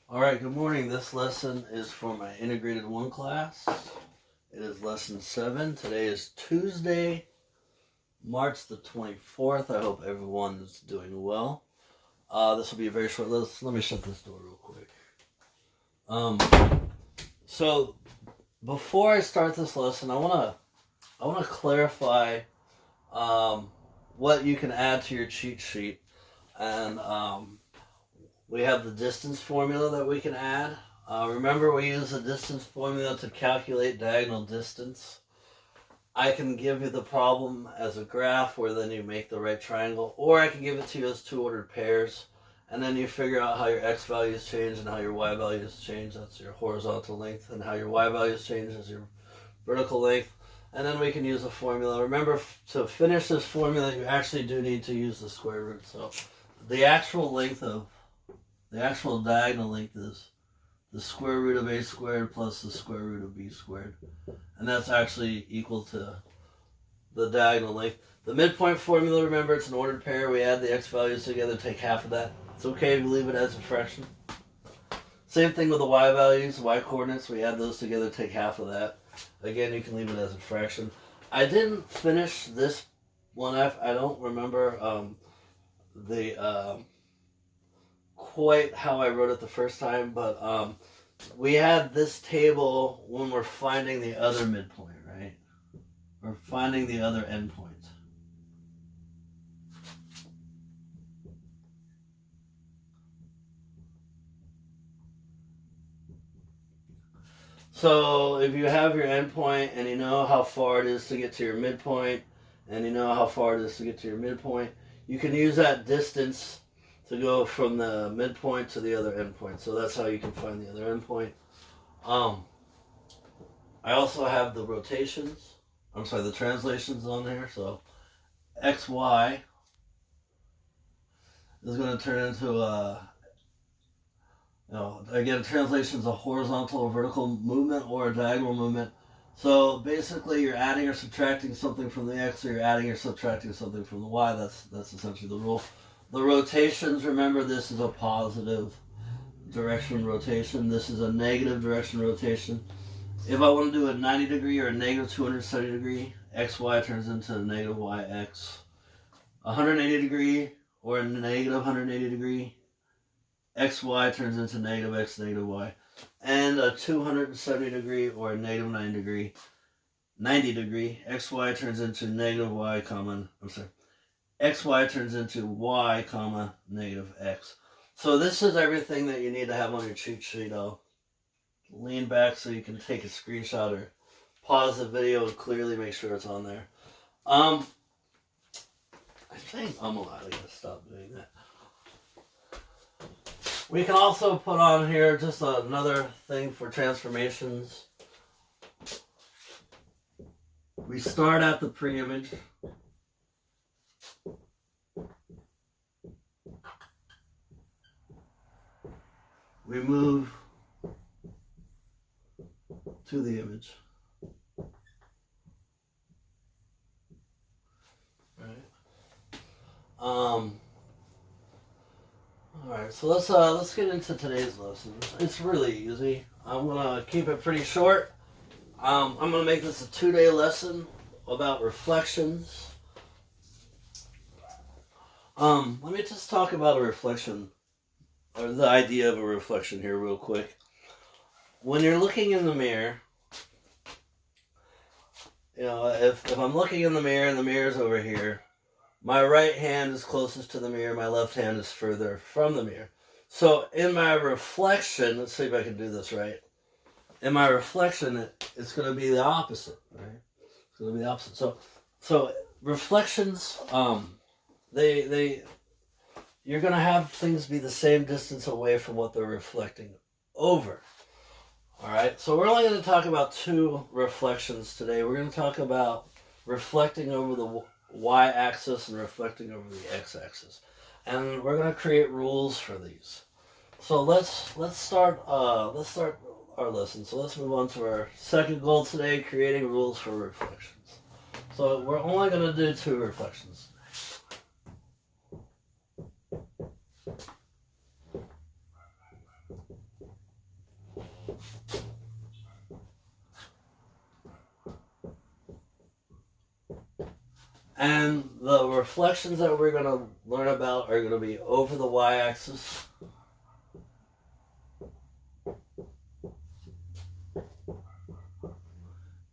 Alright, good morning. This lesson is for my Integrated 1 class. It is lesson 7. Today is Tuesday, March the 24th. I hope everyone is doing well. This will be a very short lesson. Let me shut this door real quick. So before I start this lesson, I wanna clarify what you can add to your cheat sheet. And we have the distance formula that we can add. Remember, we use the distance formula to calculate diagonal distance. I can give you the problem as a graph where then you make the right triangle, or I can give it to you as two ordered pairs, and then you figure out how your x values change and how your y values change. That's your horizontal length, and how your y values change is your vertical length. And then we can use a formula. Remember, to finish this formula, you actually do need to use the square root. So the actual diagonal length is the square root of a squared plus the square root of b squared. And that's actually equal to the diagonal length. The midpoint formula, remember, it's an ordered pair. We add the x values together, take half of that. It's okay if you leave it as a fraction. Same thing with the y values, y coordinates. We add those together, take half of that. Again, you can leave it as a fraction. I didn't finish this one. I don't remember quite how I wrote it the first time, but we had this table when we're finding the other midpoint, right? We're finding the other endpoint. So if you have your endpoint and you know how far it is to get to your midpoint, and you know how far it is to get to your midpoint, you can use that distance to go from the midpoint to the other endpoint. So that's how you can find the other endpoint. I also have the the translations on there. So xy is going to turn into again, translation is a horizontal or vertical movement or a diagonal movement. So basically, you're adding or subtracting something from the x, or you're adding or subtracting something from the y. That's essentially the rule. The rotations, remember, this is a positive direction rotation. This is a negative direction rotation. If I want to do a 90 degree or a negative 270 degree, xy turns into a negative yx. 180 degree or a negative 180 degree, xy turns into negative x, negative y. And a 270 degree or a negative 90 degree, xy turns into negative y, xy turns into y, negative x. So this is everything that you need to have on your cheat sheet. I'll lean back so you can take a screenshot or pause the video and clearly make sure it's on there. I think I'm allowed. I gotta stop doing that. We can also put on here just another thing for transformations. We start at the pre-image. We move to the image. Right. Alright, so let's get into today's lesson. It's really easy. I'm gonna keep it pretty short. I'm gonna make this a 2-day lesson about reflections. Let me just talk about a reflection, or the idea of a reflection here real quick. When you're looking in the mirror, if I'm looking in the mirror and the mirror's over here, my right hand is closest to the mirror, my left hand is further from the mirror. So in my reflection, let's see if I can do this right. In my reflection, it's going to be the opposite, right? It's going to be the opposite. So reflections, you're going to have things be the same distance away from what they're reflecting over. All right, so we're only going to talk about 2 reflections today. We're going to talk about reflecting over the y-axis and reflecting over the x-axis, and we're going to create rules for these. So let's start our lesson. So let's move on to our second goal today: creating rules for reflections. So we're only going to do 2 reflections. And the reflections that we're going to learn about are going to be over the y-axis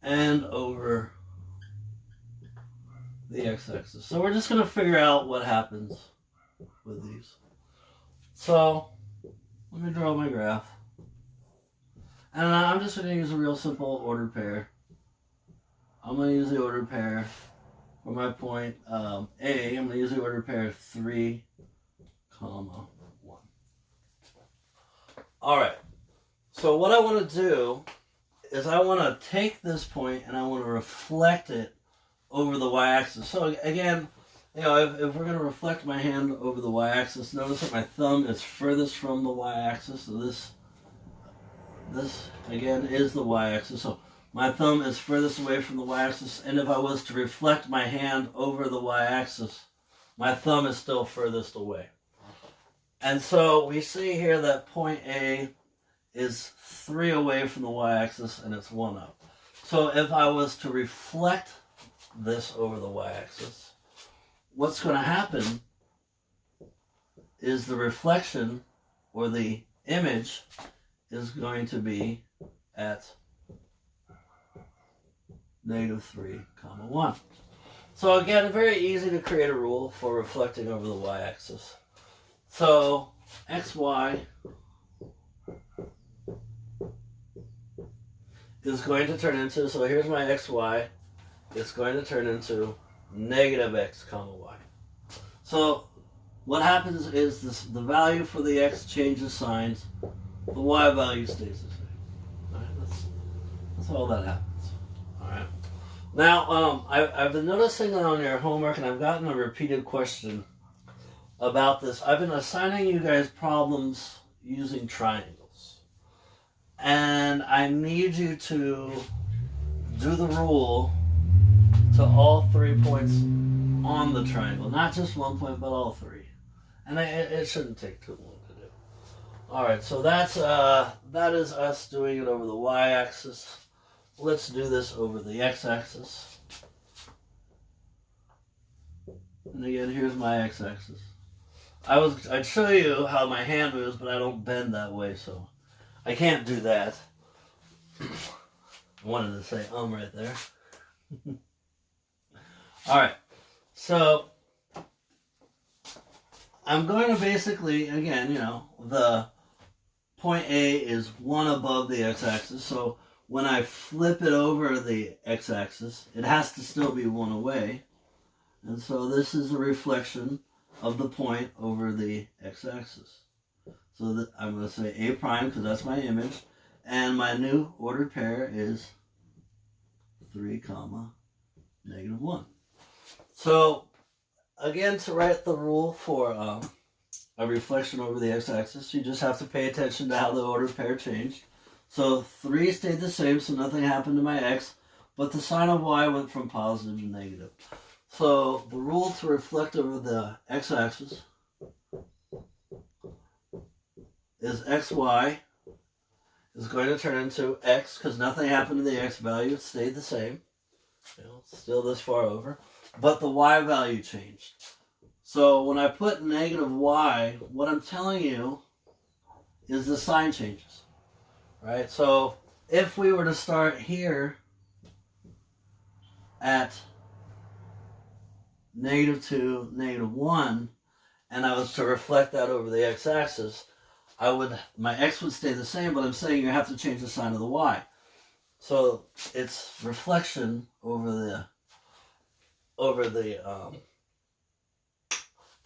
and over the x-axis. So we're just going to figure out what happens with these. So let me draw my graph. And I'm just going to use a real simple ordered pair. I'm going to use the ordered pair for my point A. I'm going to use the ordered pair 3, 1. All right. So what I want to do is I want to take this point and I want to reflect it over the y-axis. So again, if we're going to reflect my hand over the y-axis, notice that my thumb is furthest from the y-axis. So this again is the y-axis. So my thumb is furthest away from the y-axis, and if I was to reflect my hand over the y-axis, my thumb is still furthest away. And so we see here that point A is 3 away from the y-axis, and it's 1 up. So if I was to reflect this over the y-axis, what's going to happen is the reflection, or the image, is going to be at -3, 1. So again, very easy to create a rule for reflecting over the y-axis. So xy is going to turn into, so here's my xy, it's going to turn into -x, y. So what happens is the value for the x changes signs, the y value stays the same. All right, that's all that happens. All right. Now, I've been noticing on your homework, and I've gotten a repeated question about this. I've been assigning you guys problems using triangles. And I need you to do the rule to all 3 points on the triangle. Not just 1 point, but all 3. And it shouldn't take too long to do. Alright, so that is us doing it over the y-axis. Let's do this over the x-axis. And again, here's my x-axis. I'd show you how my hand moves, but I don't bend that way, so I can't do that. I wanted to say right there. Alright, so I'm going to basically, again, the point A is 1 above the x-axis, so when I flip it over the x-axis, it has to still be 1 away. And so this is a reflection of the point over the x-axis. So that I'm going to say A prime because that's my image. And my new ordered pair is 3, -1. So again, to write the rule for a reflection over the x-axis, you just have to pay attention to how the ordered pair changed. So 3 stayed the same, so nothing happened to my x, but the sign of y went from positive to negative. So the rule to reflect over the x-axis is xy is going to turn into x, because nothing happened to the x value, it stayed the same. Still this far over. But the y value changed. So when I put -y, what I'm telling you is the sign changes. Right? So if we were to start here at -2, -1, and I was to reflect that over the x-axis, my x would stay the same, but I'm saying you have to change the sign of the y. So its reflection over the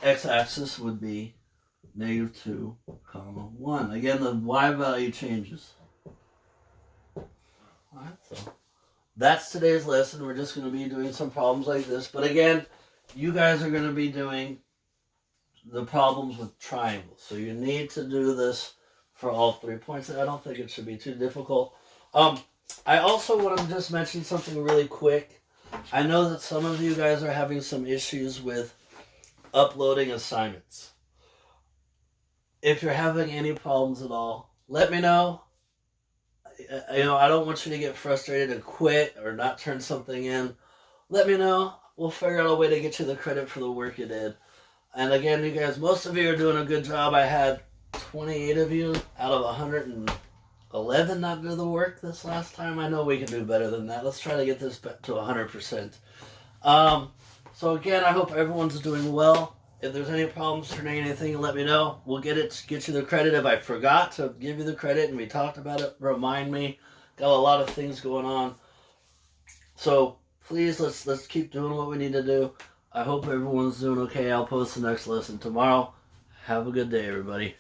x-axis would be -2, 1. Again, the y value changes. Alright, so that's today's lesson. We're just going to be doing some problems like this. But again, you guys are going to be doing the problems with triangles. So you need to do this for all 3 points. I don't think it should be too difficult. I also want to just mention something really quick. I know that some of you guys are having some issues with uploading assignments. If you're having any problems at all, let me know. I don't want you to get frustrated and quit or not turn something in. Let me know. we'll figure out a way to get you the credit for the work you did. And again, you guys, most of you are doing a good job. I had 28 of you out of 111 not do the work this last time. I know we can do better than that. Let's try to get this back to 100%. So again, I hope everyone's doing well. If there's any problems or anything, let me know. We'll get you the credit. If I forgot to give you the credit and we talked about it, remind me. Got a lot of things going on. So please, let's keep doing what we need to do. I hope everyone's doing okay. I'll post the next lesson tomorrow. Have a good day, everybody.